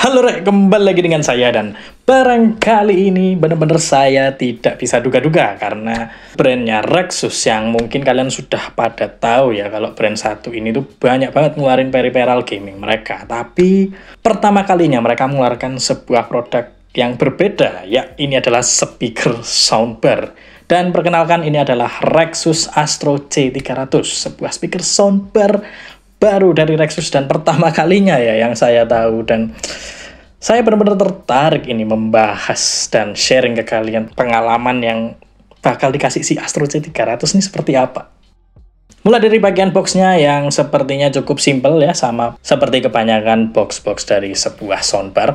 Halo Rek, kembali lagi dengan saya dan barangkali ini benar-benar saya tidak bisa duga-duga karena brandnya Rexus yang mungkin kalian sudah pada tahu ya kalau brand satu ini tuh banyak banget ngeluarin peripheral gaming mereka. Tapi pertama kalinya mereka mengeluarkan sebuah produk yang berbeda, ya ini adalah speaker soundbar. Dan perkenalkan ini adalah Rexus Astro C300, sebuah speaker soundbar baru dari Rexus dan pertama kalinya ya yang saya tahu, dan saya benar-benar tertarik ini membahas dan sharing ke kalian pengalaman yang bakal dikasih si Astro C300 ini seperti apa. Mulai dari bagian boxnya yang sepertinya cukup simple ya, sama seperti kebanyakan box-box dari sebuah soundbar.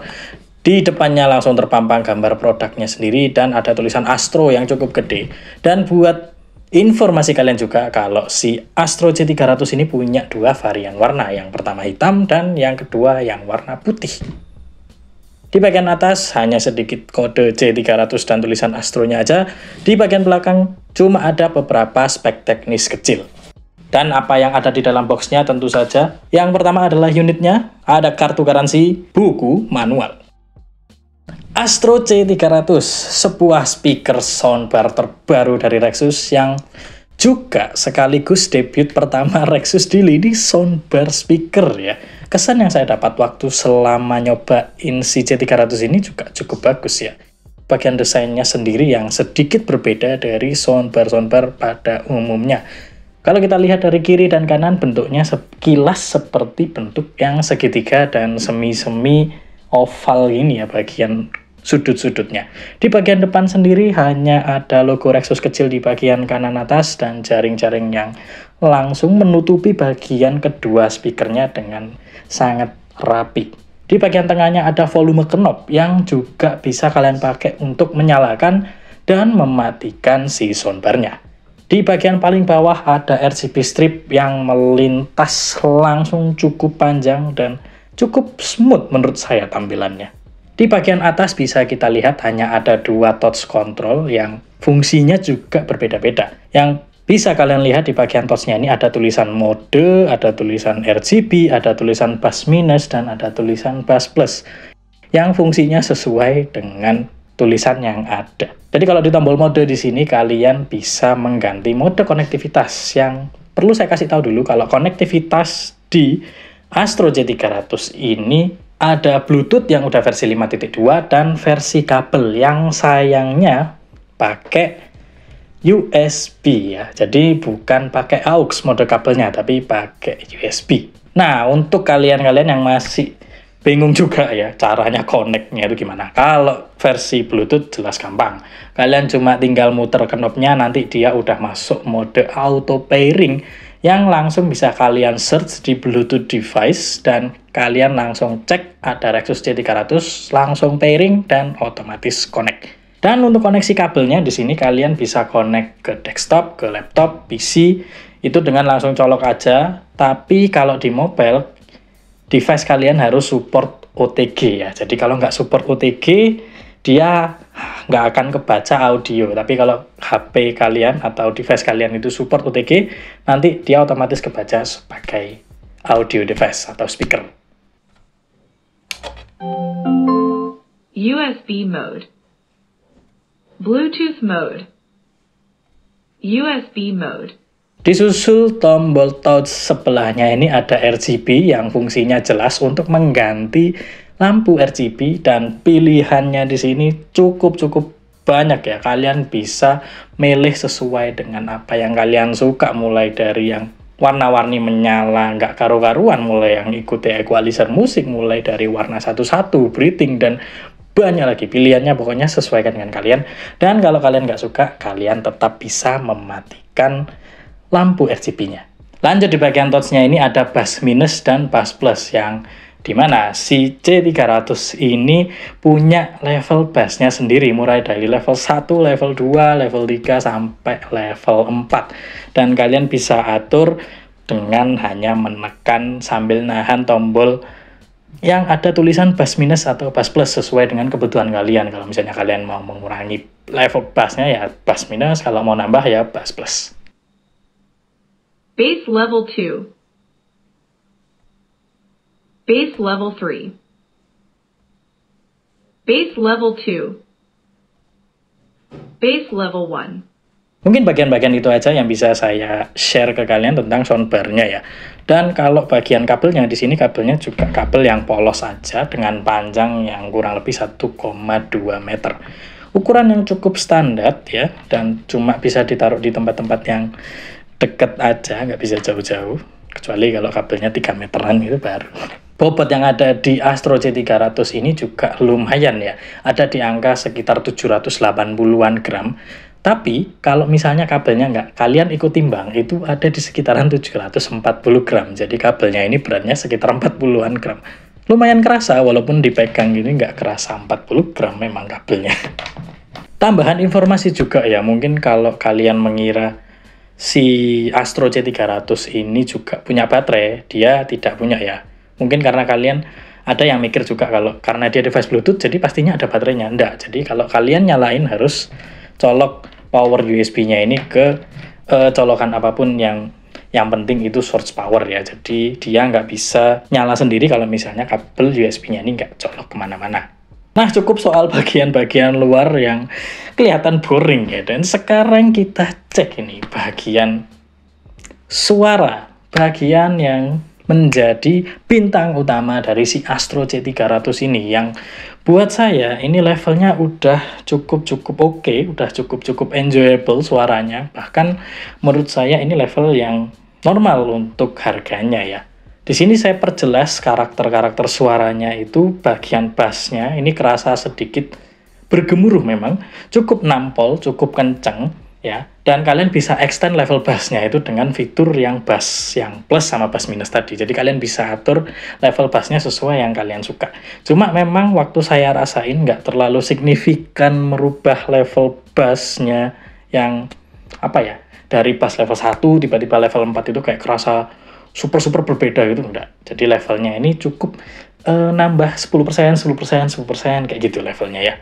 Di depannya langsung terpampang gambar produknya sendiri dan ada tulisan Astro yang cukup gede. Dan buat informasi kalian juga kalau si Astro C300 ini punya dua varian warna. Yang pertama hitam dan yang kedua yang warna putih. Di bagian atas hanya sedikit kode C300 dan tulisan Astronya aja. Di bagian belakang cuma ada beberapa spek teknis kecil. Dan apa yang ada di dalam boxnya tentu saja. Yang pertama adalah unitnya, ada kartu garansi, buku, manual. Astro C300, sebuah speaker soundbar terbaru dari Rexus yang juga sekaligus debut pertama Rexus di lini soundbar speaker ya. Kesan yang saya dapat waktu selama nyobain si C300 ini juga cukup bagus ya. Bagian desainnya sendiri yang sedikit berbeda dari soundbar-soundbar pada umumnya. Kalau kita lihat dari kiri dan kanan bentuknya sekilas seperti bentuk yang segitiga dan semi-semi oval ini ya bagian sudut-sudutnya. Di bagian depan sendiri hanya ada logo Rexus kecil di bagian kanan atas dan jaring-jaring yang langsung menutupi bagian kedua speakernya dengan sangat rapi. Di bagian tengahnya ada volume knob yang juga bisa kalian pakai untuk menyalakan dan mematikan si soundbarnya. Di bagian paling bawah ada RGB strip yang melintas langsung cukup panjang dan cukup smooth menurut saya tampilannya. Di bagian atas bisa kita lihat hanya ada dua touch control yang fungsinya juga berbeda-beda. Yang bisa kalian lihat di bagian touchnya ini ada tulisan mode, ada tulisan RGB, ada tulisan bass minus, dan ada tulisan bass plus. Yang fungsinya sesuai dengan tulisan yang ada. Jadi kalau di tombol mode di sini kalian bisa mengganti mode konektivitas. Yang perlu saya kasih tahu dulu kalau konektivitas di Astro C300 ini ada Bluetooth yang udah versi 5.2 dan versi kabel yang sayangnya pakai USB ya. Jadi bukan pakai aux mode kabelnya tapi pakai USB. Nah, untuk kalian-kalian yang masih bingung juga ya caranya connect-nya itu gimana. Kalau versi Bluetooth jelas gampang. Kalian cuma tinggal muter knobnya, nanti dia udah masuk mode auto pairing yang langsung bisa kalian search di Bluetooth device dan kalian langsung cek ada Rexus C300, langsung pairing dan otomatis connect. Dan untuk koneksi kabelnya di sini kalian bisa connect ke desktop, ke laptop, PC itu dengan langsung colok aja. Tapi kalau di mobile device kalian harus support OTG ya. Jadi kalau nggak support OTG dia nggak akan kebaca audio, tapi kalau HP kalian atau device kalian itu support OTG, nanti dia otomatis kebaca sebagai audio device atau speaker. USB mode, Bluetooth mode, USB mode. Disusul tombol touch sebelahnya ini ada RGB yang fungsinya jelas untuk mengganti lampu RGB, dan pilihannya di sini cukup banyak ya. Kalian bisa milih sesuai dengan apa yang kalian suka, mulai dari yang warna-warni menyala nggak karu-karuan, mulai yang ikuti equalizer musik, mulai dari warna satu-satu, breathing, dan banyak lagi pilihannya. Pokoknya sesuaikan dengan kalian. Dan kalau kalian nggak suka, kalian tetap bisa mematikan lampu RGB-nya. Lanjut di bagian touch-nya ini ada bass minus dan bass plus, yang dimana si C300 ini punya level bassnya sendiri, mulai dari level 1, level 2, level 3, sampai level 4. Dan kalian bisa atur dengan hanya menekan sambil nahan tombol yang ada tulisan bass minus atau bass plus sesuai dengan kebutuhan kalian. Kalau misalnya kalian mau mengurangi level bassnya ya bass minus, kalau mau nambah ya bass plus. Bass level 2. Bass level 3. Base level 2. Base level 1. Mungkin bagian-bagian itu aja yang bisa saya share ke kalian tentang soundbar-nya ya. Dan kalau bagian kabelnya, di sini kabelnya juga kabel yang polos aja dengan panjang yang kurang lebih 1,2 meter. Ukuran yang cukup standar ya, dan cuma bisa ditaruh di tempat-tempat yang deket aja, nggak bisa jauh-jauh. Kecuali kalau kabelnya 3 meteran itu baru. Bobot yang ada di Astro C300 ini juga lumayan ya. Ada di angka sekitar 780-an gram. Tapi kalau misalnya kabelnya nggak kalian ikut timbang, itu ada di sekitaran 740 gram. Jadi kabelnya ini beratnya sekitar 40-an gram. Lumayan kerasa, walaupun dipegang gini nggak kerasa 40 gram memang kabelnya. Tambahan informasi juga ya, mungkin kalau kalian mengira si Astro C300 ini juga punya baterai, dia tidak punya ya. Mungkin karena kalian ada yang mikir juga kalau karena dia device Bluetooth, jadi pastinya ada baterainya. Enggak, jadi kalau kalian nyalain harus colok power USB-nya ini ke colokan apapun yang penting itu source power ya. Jadi dia nggak bisa nyala sendiri kalau misalnya kabel USB-nya ini nggak colok kemana-mana. Nah, cukup soal bagian-bagian luar yang kelihatan boring ya. Dan sekarang kita cek ini bagian suara, bagian yang menjadi bintang utama dari si Astro C300 ini, yang buat saya ini levelnya udah cukup oke, udah cukup enjoyable suaranya. Bahkan menurut saya ini level yang normal untuk harganya ya. Di sini saya perjelas karakter-karakter suaranya itu, bagian bassnya ini kerasa sedikit bergemuruh memang, cukup nampol, cukup kenceng ya. Dan kalian bisa extend level bassnya itu dengan fitur yang bass yang plus sama bass minus tadi. Jadi kalian bisa atur level bassnya sesuai yang kalian suka. Cuma memang waktu saya rasain nggak terlalu signifikan merubah level bassnya yang apa ya, dari bass level 1 tiba-tiba level 4 itu kayak kerasa super berbeda gitu, enggak. Jadi levelnya ini cukup nambah 10%, 10% kayak gitu levelnya ya.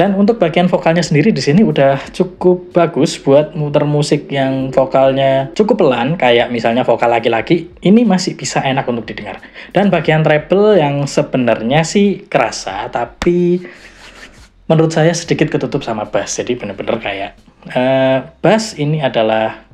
Dan untuk bagian vokalnya sendiri di sini udah cukup bagus buat muter musik yang vokalnya cukup pelan, kayak misalnya vokal laki-laki, ini masih bisa enak untuk didengar. Dan bagian treble yang sebenarnya sih kerasa, tapi menurut saya sedikit ketutup sama bass. Jadi bener-bener kayak bass ini adalah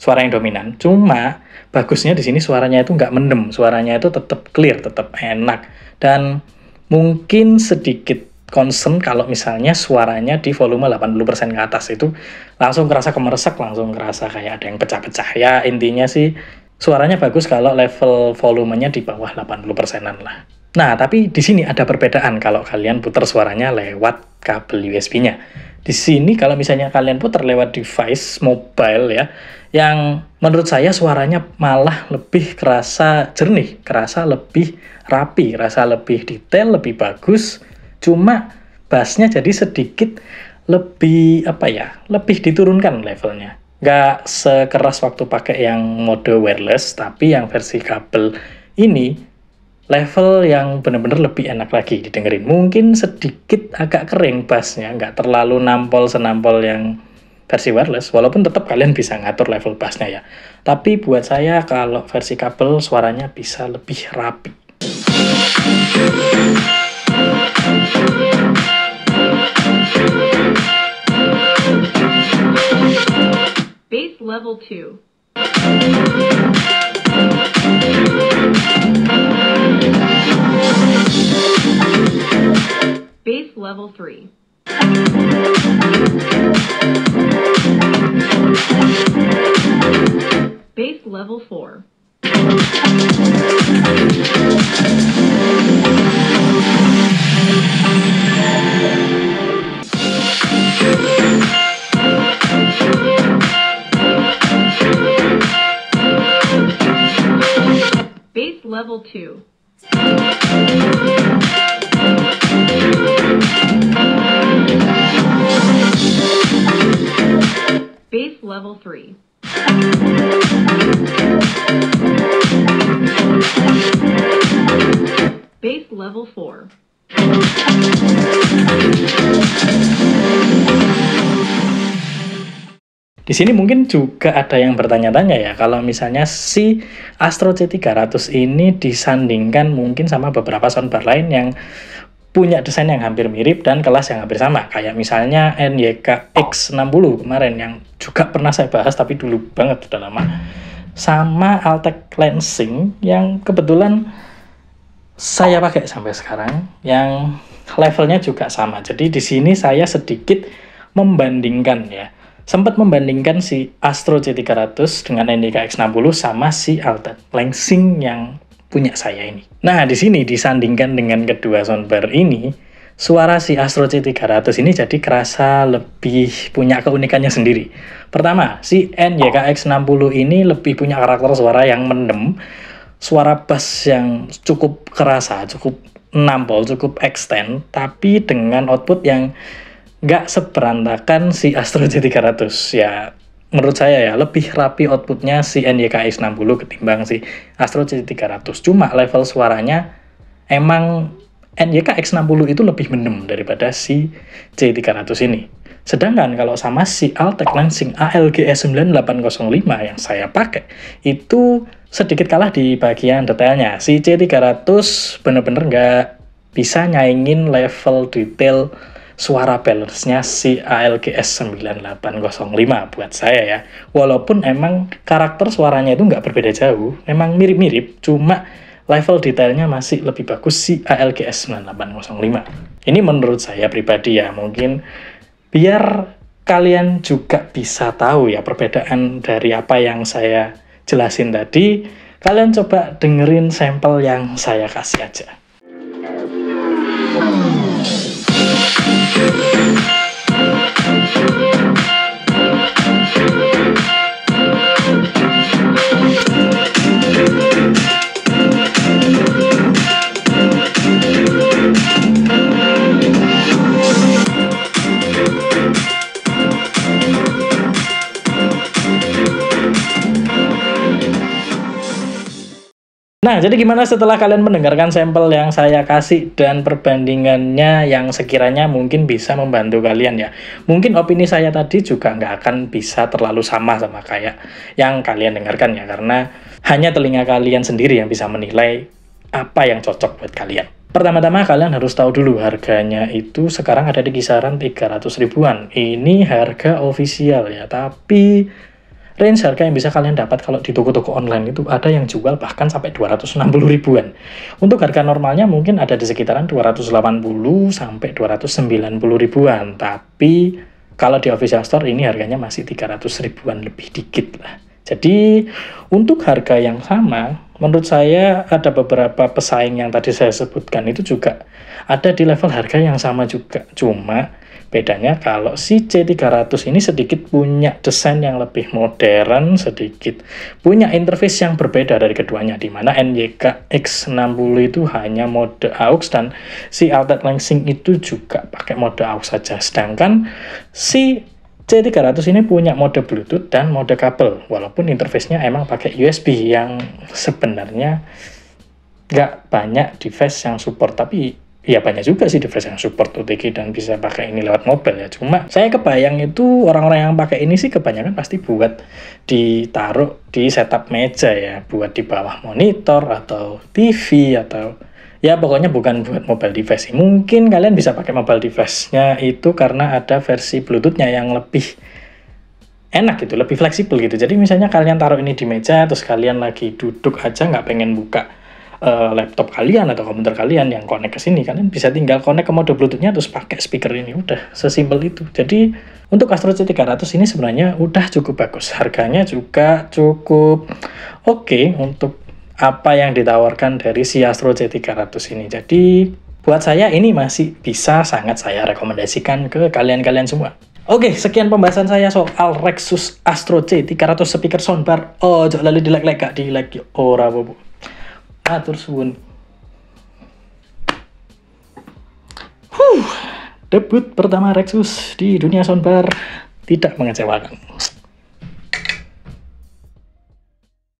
suara yang dominan. Cuma bagusnya di sini suaranya itu nggak mendem, suaranya itu tetap clear, tetap enak. Dan mungkin sedikit concern kalau misalnya suaranya di volume 80% ke atas itu langsung kerasa kemeresek, langsung kerasa kayak ada yang pecah-pecah. Ya intinya sih suaranya bagus kalau level volumenya di bawah 80%-an lah. Nah, tapi di sini ada perbedaan kalau kalian putar suaranya lewat kabel USB-nya. Di sini kalau misalnya kalian putar lewat device mobile ya, yang menurut saya suaranya malah lebih kerasa jernih, kerasa lebih rapi, kerasa lebih detail, lebih bagus. Cuma bassnya jadi sedikit lebih apa ya, lebih diturunkan levelnya. Nggak sekeras waktu pakai yang mode wireless, tapi yang versi kabel ini level yang bener-bener lebih enak lagi didengerin. Mungkin sedikit agak kering bassnya, nggak terlalu nampol senampol yang versi wireless, walaupun tetap kalian bisa ngatur level bassnya ya. Tapi buat saya kalau versi kabel suaranya bisa lebih rapi. Base level 2. Base level 3. Base level 4. Base level 2. Base level 3. Base level 4. Di sini mungkin juga ada yang bertanya-tanya ya, kalau misalnya si Astro C300 ini disandingkan mungkin sama beberapa soundbar lain yang punya desain yang hampir mirip dan kelas yang hampir sama. Kayak misalnya NYK X60 kemarin yang juga pernah saya bahas tapi dulu banget, udah lama. Sama Altec Lansing yang kebetulan saya pakai sampai sekarang, yang levelnya juga sama. Jadi di sini saya sedikit membandingkan ya. Sempat membandingkan si Astro C300 dengan NYK X60 sama si Altec Lansing yang punya saya ini. Nah, di sini disandingkan dengan kedua soundbar ini, suara si Astro C300 ini jadi kerasa lebih punya keunikannya sendiri. Pertama, si NYK X60 ini lebih punya karakter suara yang mendem, suara bass yang cukup kerasa, cukup nampol, cukup extend, tapi dengan output yang nggak seberantakan si Astro C300. Ya, menurut saya ya, lebih rapi outputnya si NYK X60 ketimbang si Astro C300. Cuma level suaranya emang NYK X60 itu lebih mendem daripada si C300 ini. Sedangkan kalau sama si Altec Lansing ALGS 9805 yang saya pakai, itu sedikit kalah di bagian detailnya. Si C300 bener-bener nggak bisa nyaingin level detail suara balance-nya si ALGS 9805 buat saya ya. Walaupun emang karakter suaranya itu nggak berbeda jauh, memang mirip-mirip, cuma level detailnya masih lebih bagus si ALGS 9805. Ini menurut saya pribadi ya, mungkin biar kalian juga bisa tahu ya perbedaan dari apa yang saya jelasin tadi, kalian coba dengerin sampel yang saya kasih aja. Nah, jadi gimana setelah kalian mendengarkan sampel yang saya kasih dan perbandingannya yang sekiranya mungkin bisa membantu kalian ya. Mungkin opini saya tadi juga nggak akan bisa terlalu sama kayak yang kalian dengarkan ya, karena hanya telinga kalian sendiri yang bisa menilai apa yang cocok buat kalian. Pertama-tama kalian harus tahu dulu harganya itu sekarang ada di kisaran 300 ribuan. Ini harga ofisial ya, tapi range harga yang bisa kalian dapat kalau di toko-toko online itu ada yang jual bahkan sampai 260 ribuan. Untuk harga normalnya mungkin ada di sekitaran 280 sampai 290 ribuan. Tapi kalau di official store ini harganya masih 300 ribuan lebih dikit lah. Jadi untuk harga yang sama, menurut saya ada beberapa pesaing yang tadi saya sebutkan itu juga ada di level harga yang sama juga. Cuma bedanya kalau si C300 ini sedikit punya desain yang lebih modern, sedikit punya interface yang berbeda dari keduanya, di mana NYK X60 itu hanya mode AUX dan si Altec Lansing itu juga pakai mode AUX saja. Sedangkan si C300 ini punya mode Bluetooth dan mode kabel, walaupun interface-nya emang pakai USB yang sebenarnya nggak banyak device yang support, tapi ya banyak juga sih device yang support OTG dan bisa pakai ini lewat mobile ya. Cuma saya kebayang itu orang-orang yang pakai ini sih kebanyakan pasti buat ditaruh di setup meja ya, buat di bawah monitor atau TV atau ya pokoknya bukan buat mobile device. Mungkin kalian bisa pakai mobile device-nya itu karena ada versi Bluetooth-nya yang lebih enak gitu, lebih fleksibel gitu. Jadi misalnya kalian taruh ini di meja, terus kalian lagi duduk aja nggak pengen buka laptop kalian atau komputer kalian yang connect ke sini, kalian bisa tinggal connect ke mode Bluetooth-nya terus pakai speaker ini, udah sesimpel itu. Jadi untuk Astro C300 ini sebenarnya udah cukup bagus, harganya juga cukup oke untuk apa yang ditawarkan dari si Astro C300 ini. Jadi buat saya ini masih bisa sangat saya rekomendasikan ke kalian-kalian semua. Oke, sekian pembahasan saya soal Rexus Astro C300 speaker soundbar. Oh, jangan lali di-like, gak di-like ora bobo. Atur suwun. Debut pertama Rexus di dunia soundbar tidak mengecewakan.